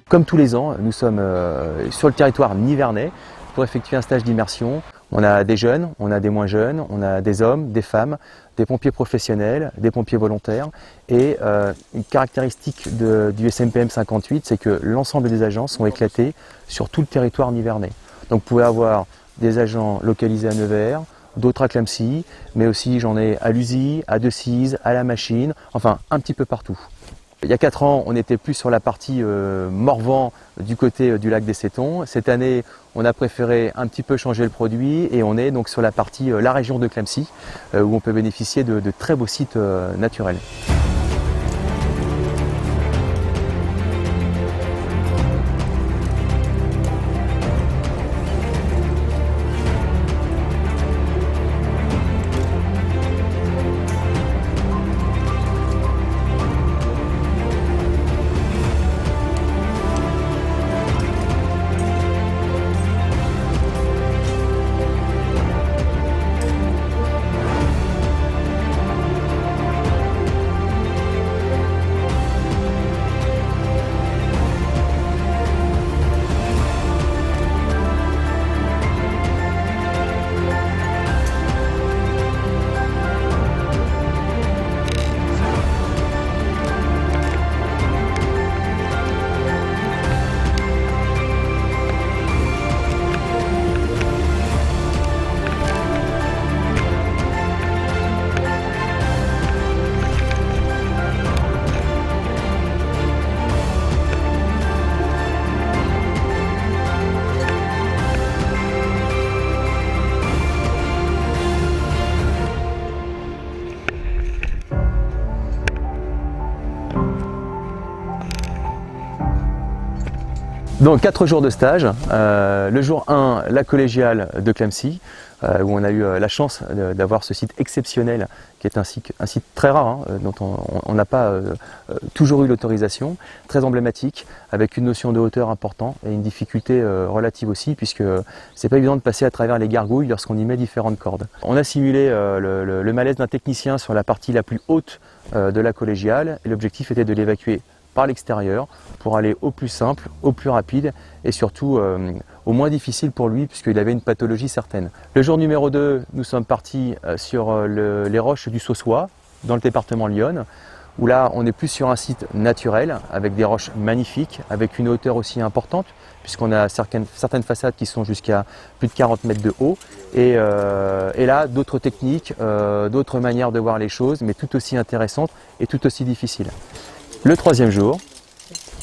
Comme tous les ans, nous sommes sur le territoire nivernais pour effectuer un stage d'immersion. On a des jeunes, on a des moins jeunes, on a des hommes, des femmes, des pompiers professionnels, des pompiers volontaires. Et une caractéristique du SMPM 58, c'est que l'ensemble des agents sont éclatés sur tout le territoire nivernais. Donc vous pouvez avoir des agents localisés à Nevers, d'autres à Clamecy, mais aussi j'en ai à Luzy, à Decize, à La Machine, enfin un petit peu partout. Il y a 4 ans, on était plus sur la partie Morvan du côté du lac des Sétons. Cette année, on a préféré un petit peu changer le produit et on est donc sur la partie, la région de Clamecy, où on peut bénéficier de très beaux sites naturels. Donc 4 jours de stage, le jour 1, la collégiale de Clamecy, où on a eu la chance d'avoir ce site exceptionnel, qui est un site très rare, hein, dont on n'a pas toujours eu l'autorisation, très emblématique, avec une notion de hauteur importante et une difficulté relative aussi, puisque c'est pas évident de passer à travers les gargouilles lorsqu'on y met différentes cordes. On a simulé le malaise d'un technicien sur la partie la plus haute de la collégiale, et l'objectif était de l'évacuer par l'extérieur pour aller au plus simple, au plus rapide et surtout au moins difficile pour lui puisqu'il avait une pathologie certaine. Le jour numéro 2, nous sommes partis sur les roches du Saussois dans le département Lyon où là on est plus sur un site naturel avec des roches magnifiques, avec une hauteur aussi importante puisqu'on a certaines façades qui sont jusqu'à plus de 40 mètres de haut et là d'autres techniques, d'autres manières de voir les choses mais tout aussi intéressantes et tout aussi difficiles. Le 3e jour,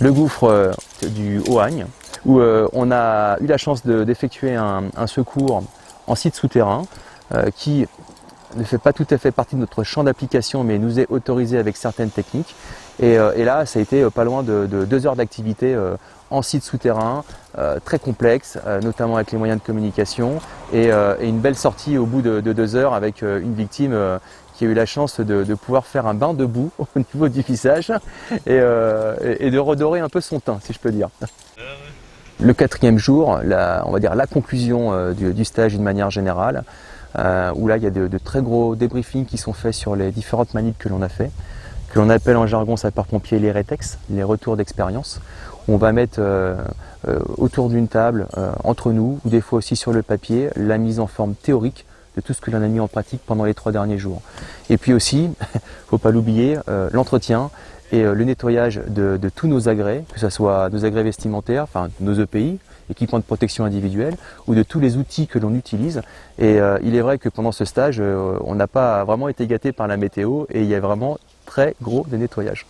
le gouffre du Haut-Agne, où on a eu la chance d'effectuer un secours en site souterrain qui ne fait pas tout à fait partie de notre champ d'application mais nous est autorisé avec certaines techniques. Et là, ça a été pas loin de 2 heures d'activité en site souterrain, très complexe, notamment avec les moyens de communication et une belle sortie au bout de 2 heures avec une victime qui a eu la chance de pouvoir faire un bain de boue au niveau du visage et de redorer un peu son teint, si je peux dire. Le 4e jour, on va dire la conclusion du stage d'une manière générale, où là il y a de très gros débriefings qui sont faits sur les différentes manips que l'on a fait, que l'on appelle en jargon sapeurs-pompiers les rétex, les retours d'expérience. On va mettre autour d'une table, entre nous, ou des fois aussi sur le papier, la mise en forme théorique de tout ce que l'on a mis en pratique pendant les 3 derniers jours. Et puis aussi, faut pas l'oublier, l'entretien et le nettoyage de tous nos agrès, que ce soit nos agrès vestimentaires, enfin nos EPI, équipements de protection individuelle, ou de tous les outils que l'on utilise. Et il est vrai que pendant ce stage, on n'a pas vraiment été gâté par la météo et il y a vraiment très gros de nettoyage.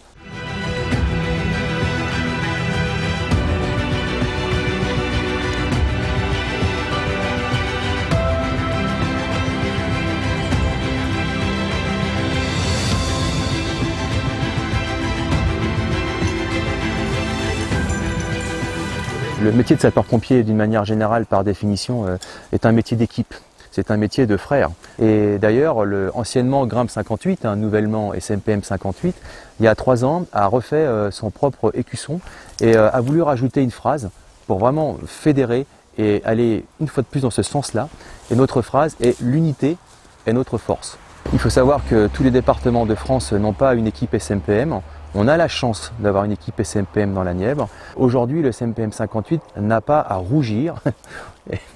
Le métier de sapeur-pompier, d'une manière générale, par définition, est un métier d'équipe. C'est un métier de frères. Et d'ailleurs, anciennement Grimpe 58, nouvellement SMPM 58, il y a 3 ans, a refait son propre écusson et a voulu rajouter une phrase pour vraiment fédérer et aller une fois de plus dans ce sens-là. Et notre phrase est « l'unité est notre force ». Il faut savoir que tous les départements de France n'ont pas une équipe SMPM. On a la chance d'avoir une équipe SMPM dans la Nièvre. Aujourd'hui, le SMPM 58 n'a pas à rougir,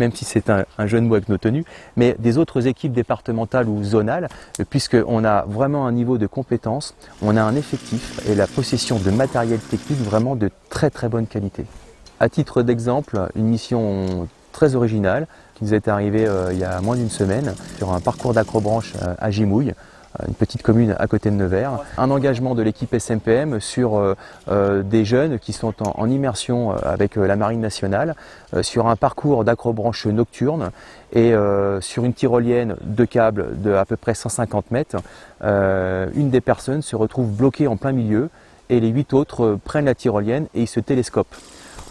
même si c'est un jeu de mots avec nos tenues, mais des autres équipes départementales ou zonales, puisqu'on a vraiment un niveau de compétence, on a un effectif et la possession de matériel technique vraiment de très très bonne qualité. À titre d'exemple, une mission très originale qui nous est arrivée il y a moins d'une semaine sur un parcours d'acrobranche à Gimouille, une petite commune à côté de Nevers. Un engagement de l'équipe SMPM sur des jeunes qui sont en immersion avec la Marine nationale, sur un parcours d'acrobranche nocturne et sur une tyrolienne de câbles de à peu près 150 mètres. Une des personnes se retrouve bloquée en plein milieu et les 8 autres prennent la tyrolienne et ils se télescopent.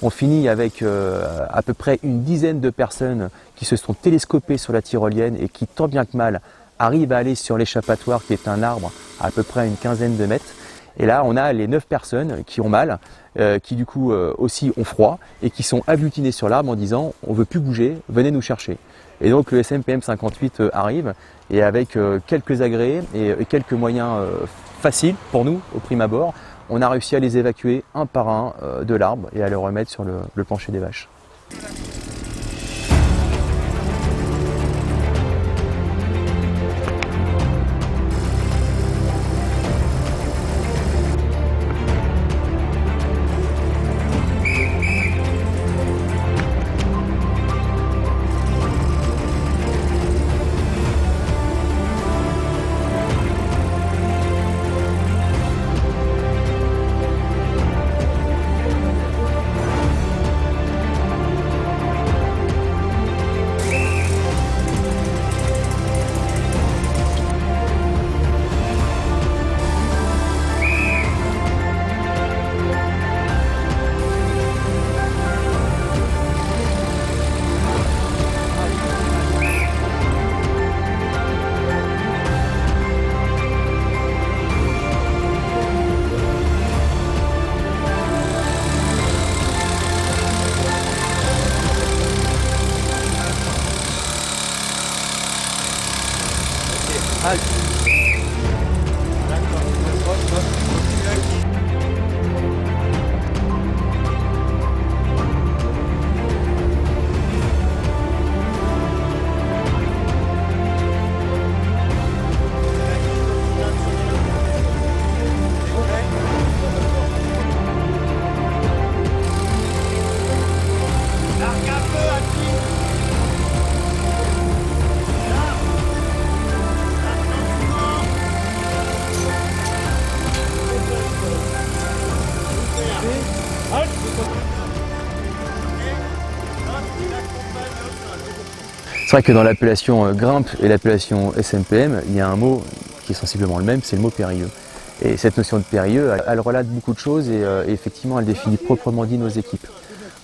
On finit avec à peu près une dizaine de personnes qui se sont télescopées sur la tyrolienne et qui, tant bien que mal, arrivent à aller sur l'échappatoire qui est un arbre à peu près une quinzaine de mètres. Et là, on a les 9 personnes qui ont mal, qui du coup aussi ont froid et qui sont agglutinées sur l'arbre en disant « on ne veut plus bouger, venez nous chercher ». Et donc le SMPM 58 arrive et avec quelques agrès et quelques moyens faciles pour nous au prime abord, on a réussi à les évacuer un par un de l'arbre et à les remettre sur le plancher des vaches. C'est vrai que dans l'appellation grimpe et l'appellation SMPM, il y a un mot qui est sensiblement le même, c'est le mot périlleux. Et cette notion de périlleux, elle relate beaucoup de choses et effectivement, elle définit proprement dit nos équipes.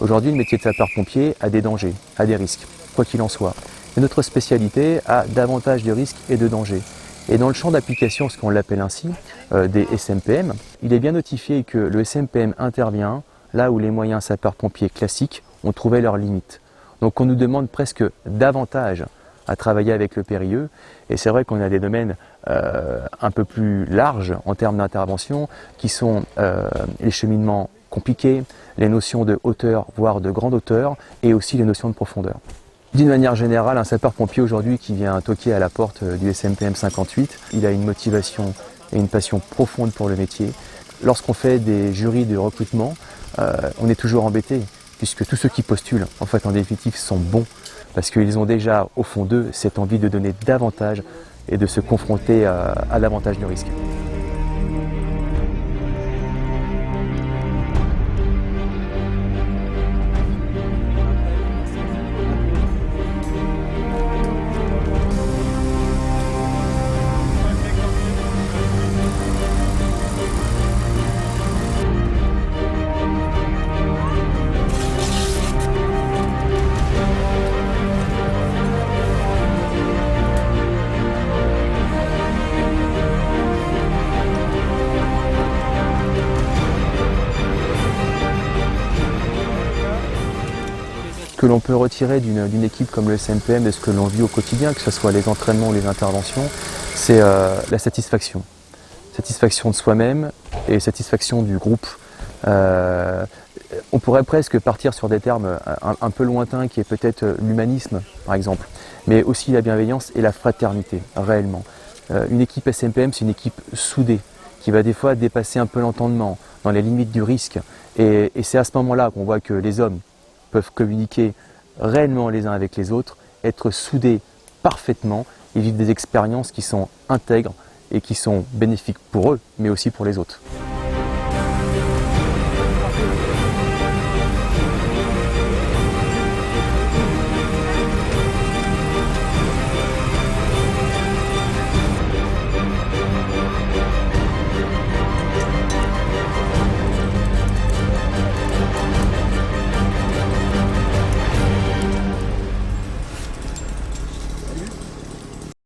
Aujourd'hui, le métier de sapeur-pompier a des dangers, a des risques, quoi qu'il en soit. Et notre spécialité a davantage de risques et de dangers. Et dans le champ d'application, ce qu'on l'appelle ainsi, des SMPM, il est bien notifié que le SMPM intervient là où les moyens sapeurs-pompiers classiques ont trouvé leurs limites. Donc on nous demande presque davantage à travailler avec le périlleux. Et c'est vrai qu'on a des domaines un peu plus larges en termes d'intervention, qui sont les cheminements compliqués, les notions de hauteur, voire de grande hauteur, et aussi les notions de profondeur. D'une manière générale, un sapeur-pompier aujourd'hui qui vient toquer à la porte du SMPM 58, il a une motivation et une passion profonde pour le métier. Lorsqu'on fait des jurys de recrutement, on est toujours embêté, puisque tous ceux qui postulent, en fait, en définitive, sont bons, parce qu'ils ont déjà, au fond d'eux, cette envie de donner davantage et de se confronter à davantage de risques. Que l'on peut retirer d'une équipe comme le SMPM de ce que l'on vit au quotidien, que ce soit les entraînements ou les interventions, c'est la satisfaction. Satisfaction de soi-même et satisfaction du groupe. On pourrait presque partir sur des termes un peu lointains qui est peut-être l'humanisme par exemple, mais aussi la bienveillance et la fraternité réellement. Une équipe SMPM, c'est une équipe soudée qui va des fois dépasser un peu l'entendement dans les limites du risque, et c'est à ce moment-là qu'on voit que les hommes peuvent communiquer réellement les uns avec les autres, être soudés parfaitement et vivre des expériences qui sont intègres et qui sont bénéfiques pour eux mais aussi pour les autres.